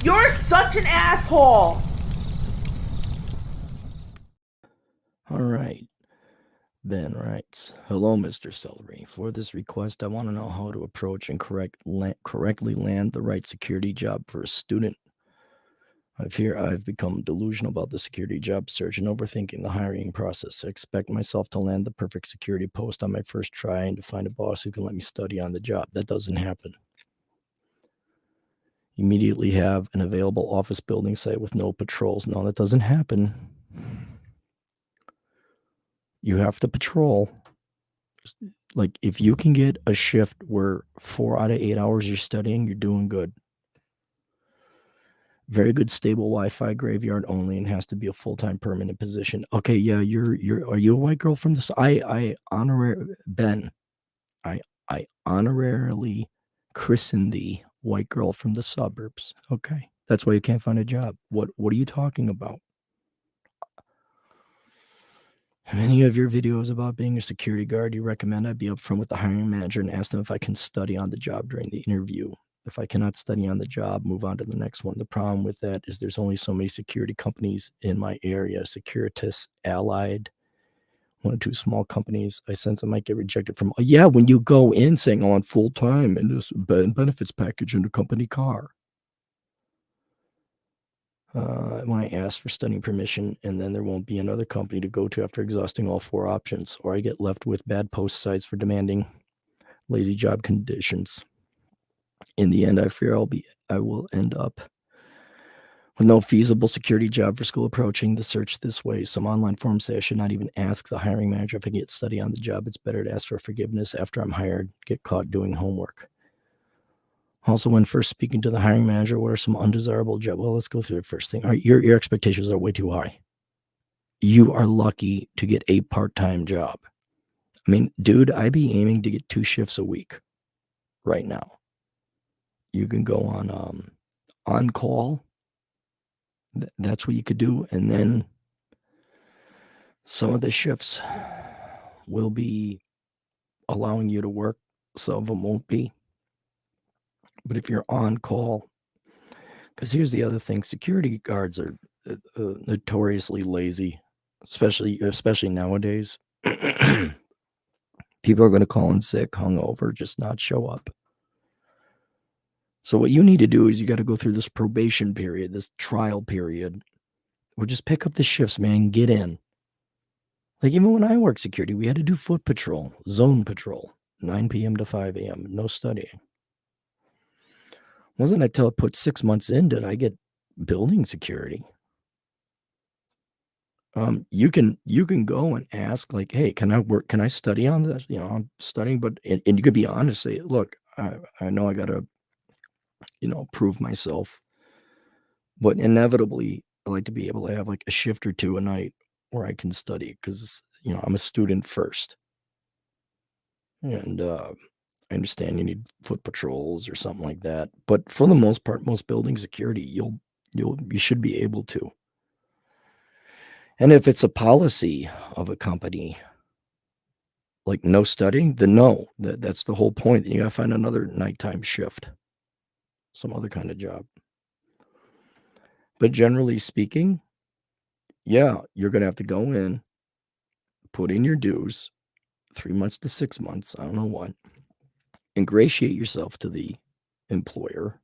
You're such an asshole! All right. Ben writes, "Hello, Mr. Celery. For this request, I want to know how to approach and correctly land the right security job for a student. I fear I've become delusional about the security job search and overthinking the hiring process. I expect myself to land the perfect security post on my first try and to find a boss who can let me study on the job. That doesn't happen. Immediately have an available office building site with no patrols. No, that doesn't happen. You have to patrol. Like, if you can get a shift where 4 out of 8 hours you're studying, you're doing good. Very good stable Wi-Fi, graveyard only, and has to be a full-time permanent position. Okay, yeah, are you a white girl from the I honorarily christen thee white girl from the suburbs. Okay. That's why you can't find a job. What are you talking about? Many of your videos about being a security guard, you recommend I be upfront with the hiring manager and ask them if I can study on the job during the interview. If I cannot study on the job, move on to the next one. The problem with that is there's only so many security companies in my area. Securitas, Allied, one or two small companies. I sense I might get rejected from. Yeah, when you go in saying, "Oh, I'm full time and this benefits package in a company car." When I ask for studying permission, and then there won't be another company to go to after exhausting all 4 options, or I get left with bad post sites for demanding lazy job conditions. In the end, I fear I will end up with no feasible security job for school approaching the search this way. Some online forums say I should not even ask the hiring manager if I get study on the job. It's better to ask for forgiveness after I'm hired, get caught doing homework. Also, when first speaking to the hiring manager, what are some undesirable jobs? Well, let's go through the first thing. All right, your expectations are way too high. You are lucky to get a part-time job. I mean, dude, I'd be aiming to get 2 shifts a week right now. You can go on call. That's what you could do, and then some of the shifts will be allowing you to work, some of them won't be. But if you're on call, because here's the other thing, security guards are notoriously lazy, especially nowadays. People are going to call in sick, hungover, just not show up. So what you need to do is you got to go through this probation period, this trial period, or just pick up the shifts, man, get in. Like, even when I worked security, we had to do foot patrol, zone patrol, 9 p.m. to 5 a.m., no studying. Wasn't until I put 6 months in did I get building security. You can go and ask, like, hey, can I study on this? I'm studying, but and you could be honest, say, look, I know I gotta, prove myself, but inevitably I like to be able to have like a shift or 2 a night where I can study because I'm a student first. And I understand you need foot patrols or something like that, but for the most part, most building security, you should be able to. And if it's a policy of a company, like no studying, then no. That's the whole point. You gotta find another nighttime shift, some other kind of job. But generally speaking, yeah, you're gonna have to go in, put in your dues, 3 months to 6 months, I don't know what, ingratiate yourself to the employer,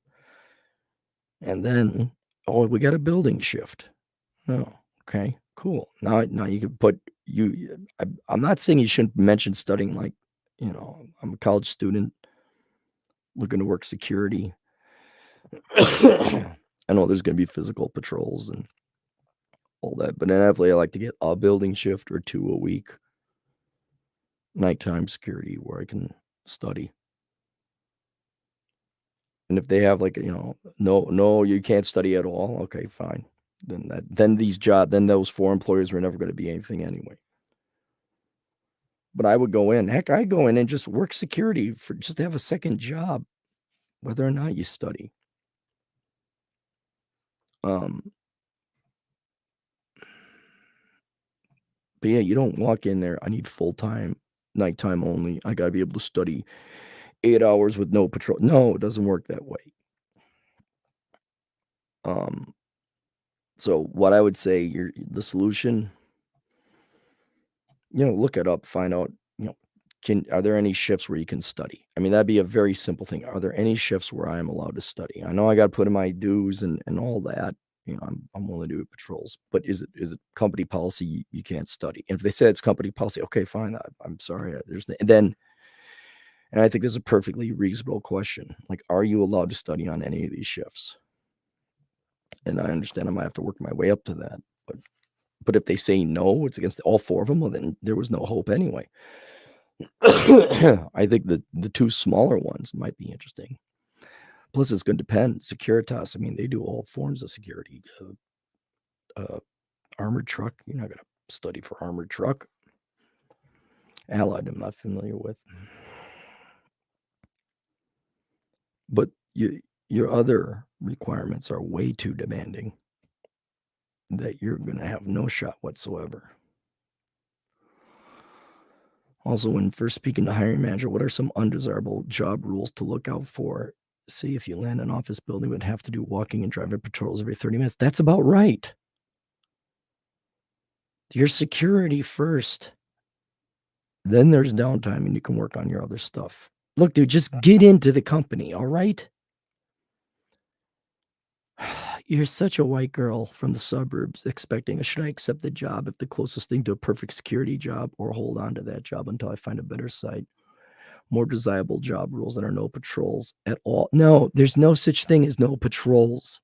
and then, oh, we got a building shift. Oh, okay, cool. Now you can put I'm not saying you shouldn't mention studying, like, I'm a college student looking to work security. I know there's gonna be physical patrols and all that, but inevitably I like to get a building shift or 2 a week, nighttime security where I can study. And if they have, like, no, you can't study at all, okay, fine. Then those 4 employers were never gonna be anything anyway. But I would go in. Heck, I'd go in and just work security for just to have a second job, whether or not you study. Um, but yeah, you don't walk in there, "I need full-time, nighttime only. I gotta be able to study 8 hours with no patrol." No, it doesn't work that way. So what I would say, the solution, look it up, find out, are there any shifts where you can study? I mean, that'd be a very simple thing. Are there any shifts where I am allowed to study? I know I got to put in my dues and all that. I'm willing to do patrols, but is it company policy? You can't study. And if they say it's company policy, okay, fine. I'm sorry. And I think this is a perfectly reasonable question. Like, are you allowed to study on any of these shifts? And I understand I might have to work my way up to that, but if they say no, it's against all four of them. Well, then there was no hope anyway. I think the two smaller ones might be interesting. Plus, it's going to depend. Securitas, I mean, they do all forms of security. Armored truck, you're not going to study for armored truck. Allied, I'm not familiar with. But your other requirements are way too demanding that you're going to have no shot whatsoever. Also, when first speaking to hiring manager, what are some undesirable job rules to look out for? See, if you land an office building, would have to do walking and driving patrols every 30 minutes. That's about right. Your security first. Then there's downtime and you can work on your other stuff. Look, dude, just get into the company, all right? You're such a white girl from the suburbs expecting, should I accept the job if the closest thing to a perfect security job, or hold on to that job until I find a better site? More desirable job rules that are no patrols at all. No, there's no such thing as no patrols.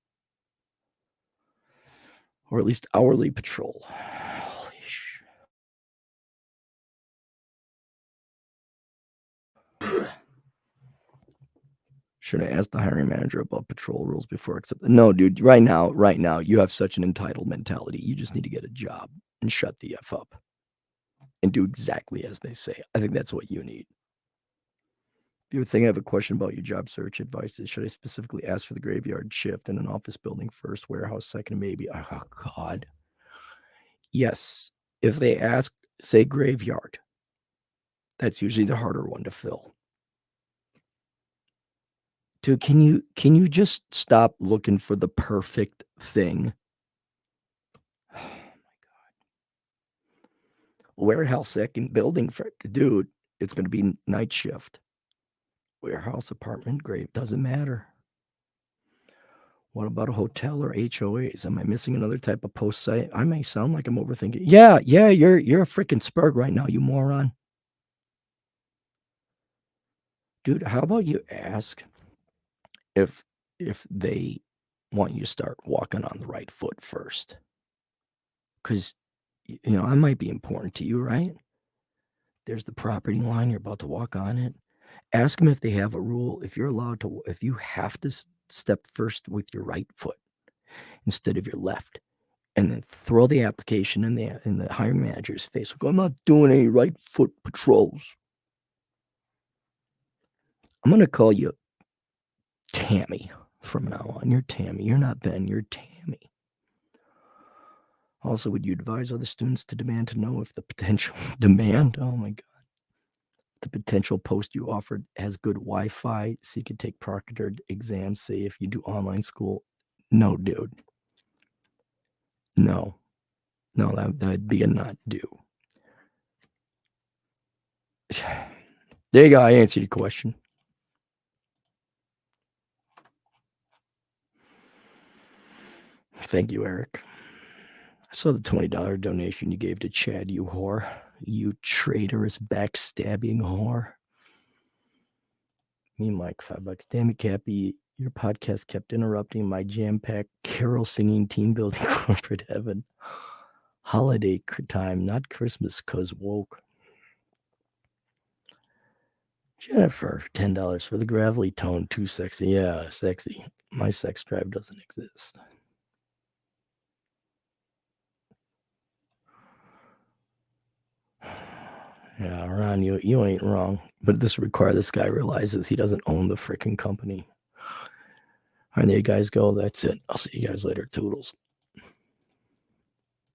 Or at least hourly patrol. Holy Should I ask the hiring manager about patrol rules before accepting? No, dude, right now, you have such an entitled mentality. You just need to get a job and shut the F up and do exactly as they say. I think that's what you need. The other thing, I have a question about your job search advice is, should I specifically ask for the graveyard shift in an office building first, warehouse second, maybe? Oh, God. Yes. If they ask, say graveyard, that's usually the harder one to fill. Dude, can you just stop looking for the perfect thing? Oh my God. Warehouse second building, dude, it's going to be night shift. Warehouse, apartment, grave, doesn't matter. What about a hotel or HOAs? Am I missing another type of post site? I may sound like I'm overthinking. Yeah, you're a freaking Spurg right now, you moron. Dude, how about you ask if they want you to start walking on the right foot first? Because, I might be important to you, right? There's the property line, you're about to walk on it. Ask them if they have a rule, if you have to step first with your right foot instead of your left, and then throw the application in the hiring manager's face. Like, I'm not doing any right foot patrols. I'm going to call you Tammy from now on. You're Tammy. You're not Ben. You're Tammy. Also, would you advise other students to demand to know if the potential demand? Oh my God. The potential post you offered has good Wi-Fi, so you can take proctored exams, say if you do online school. No, dude. No, that'd be a not do. There you go. I answered your question. Thank you, Eric. I saw the $20 donation you gave to Chad, you whore. You traitorous, backstabbing whore. Me, Mike, $5. Damn it, Cappy. Your podcast kept interrupting my jam-packed carol singing team building corporate heaven. Holiday time, not Christmas, cause woke. Jennifer, $10 for the gravelly tone. Too sexy. Yeah, sexy. My sex drive doesn't exist. Yeah, Ron, you ain't wrong. But this requires this guy realizes he doesn't own the freaking company. All right, there you guys go. That's it. I'll see you guys later. Toodles.